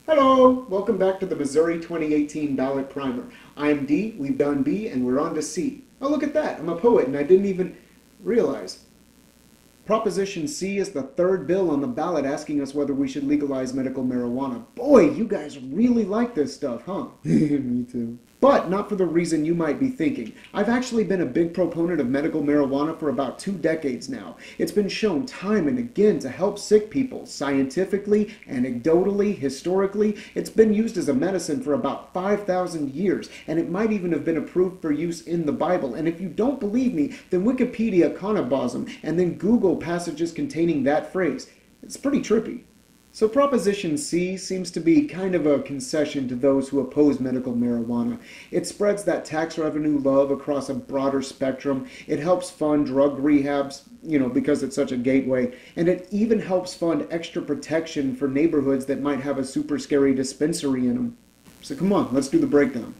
Hello, welcome back to the Missouri 2018 Ballot Primer. I'm D, we've done B, and we're on to C. Oh, look at that, I'm a poet and I didn't even realize. Proposition C is the third bill on the ballot asking us whether we should legalize medical marijuana. Boy, you guys really like this stuff, huh? Me too. But not for the reason you might be thinking. I've actually been a big proponent of medical marijuana for about 2 decades now. It's been shown time and again to help sick people, scientifically, anecdotally, historically. It's been used as a medicine for about 5,000 years, and it might even have been approved for use in the Bible. And if you don't believe me, then Wikipedia Conabosm, and then Google passages containing that phrase. It's pretty trippy. So Proposition C seems to be kind of a concession to those who oppose medical marijuana. It spreads that tax revenue love across a broader spectrum. It helps fund drug rehabs, because it's such a gateway. And it even helps fund extra protection for neighborhoods that might have a super scary dispensary in them. So come on, let's do the breakdown.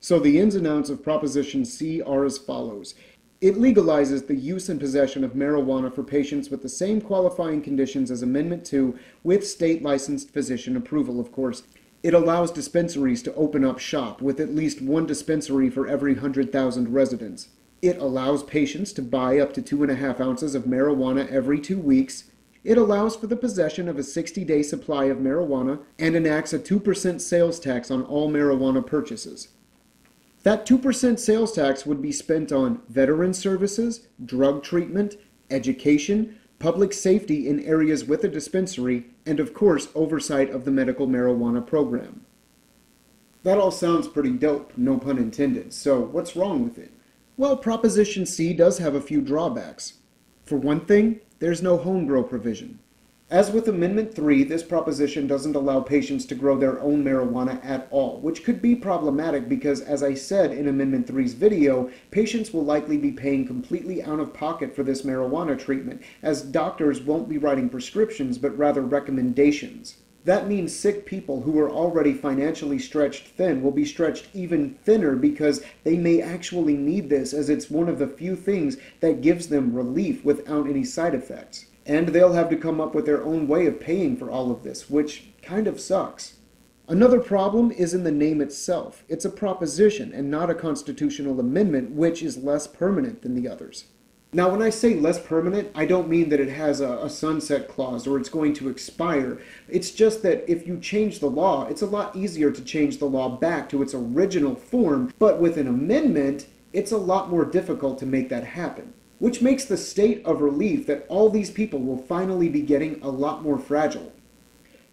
So the ins and outs of Proposition C are as follows. It legalizes the use and possession of marijuana for patients with the same qualifying conditions as Amendment 2, with state licensed physician approval, of course. It allows dispensaries to open up shop, with at least one dispensary for every 100,000 residents. It allows patients to buy up to 2.5 ounces of marijuana every 2 weeks. It allows for the possession of a 60-day supply of marijuana, and enacts a 2% sales tax on all marijuana purchases. That 2% sales tax would be spent on veteran services, drug treatment, education, public safety in areas with a dispensary, and of course, oversight of the medical marijuana program. That all sounds pretty dope, no pun intended, so what's wrong with it? Well, Proposition C does have a few drawbacks. For one thing, there's no home grow provision. As with Amendment 3, this proposition doesn't allow patients to grow their own marijuana at all, which could be problematic because, as I said in Amendment 3's video, patients will likely be paying completely out of pocket for this marijuana treatment, as doctors won't be writing prescriptions but rather recommendations. That means sick people who are already financially stretched thin will be stretched even thinner because they may actually need this, as it's one of the few things that gives them relief without any side effects. And they'll have to come up with their own way of paying for all of this, which kind of sucks. Another problem is in the name itself. It's a proposition and not a constitutional amendment, which is less permanent than the others. Now, when I say less permanent, I don't mean that it has a sunset clause or it's going to expire. It's just that if you change the law, it's a lot easier to change the law back to its original form, but with an amendment, it's a lot more difficult to make that happen. Which makes the state of relief that all these people will finally be getting a lot more fragile.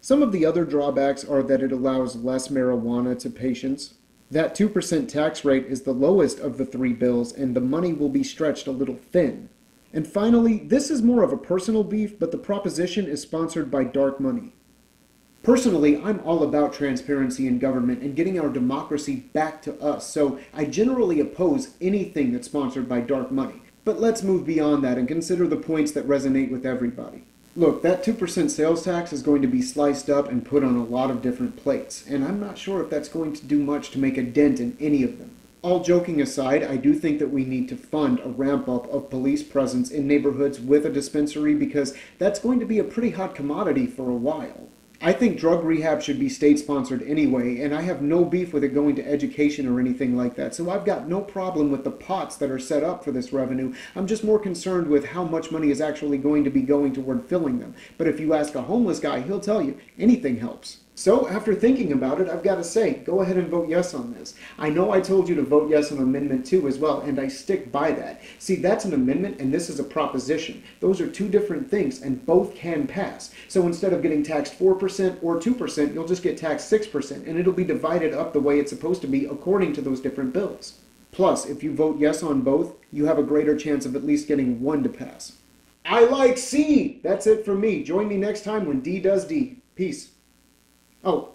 Some of the other drawbacks are that it allows less marijuana to patients. That 2% tax rate is the lowest of the 3 bills, and the money will be stretched a little thin. And finally, this is more of a personal beef, but the proposition is sponsored by dark money. Personally, I'm all about transparency in government and getting our democracy back to us, so I generally oppose anything that's sponsored by dark money. But let's move beyond that and consider the points that resonate with everybody. Look, that 2% sales tax is going to be sliced up and put on a lot of different plates, and I'm not sure if that's going to do much to make a dent in any of them. All joking aside, I do think that we need to fund a ramp-up of police presence in neighborhoods with a dispensary because that's going to be a pretty hot commodity for a while. I think drug rehab should be state-sponsored anyway, and I have no beef with it going to education or anything like that, so I've got no problem with the pots that are set up for this revenue. I'm just more concerned with how much money is actually going to be going toward filling them. But if you ask a homeless guy, he'll tell you anything helps. So, after thinking about it, I've got to say, go ahead and vote yes on this. I know I told you to vote yes on Amendment 2 as well, and I stick by that. See, that's an amendment, and this is a proposition. Those are two different things, and both can pass. So instead of getting taxed 4% or 2%, you'll just get taxed 6%, and it'll be divided up the way it's supposed to be according to those different bills. Plus, if you vote yes on both, you have a greater chance of at least getting one to pass. I like C! That's it from me. Join me next time when D does D. Peace. Oh,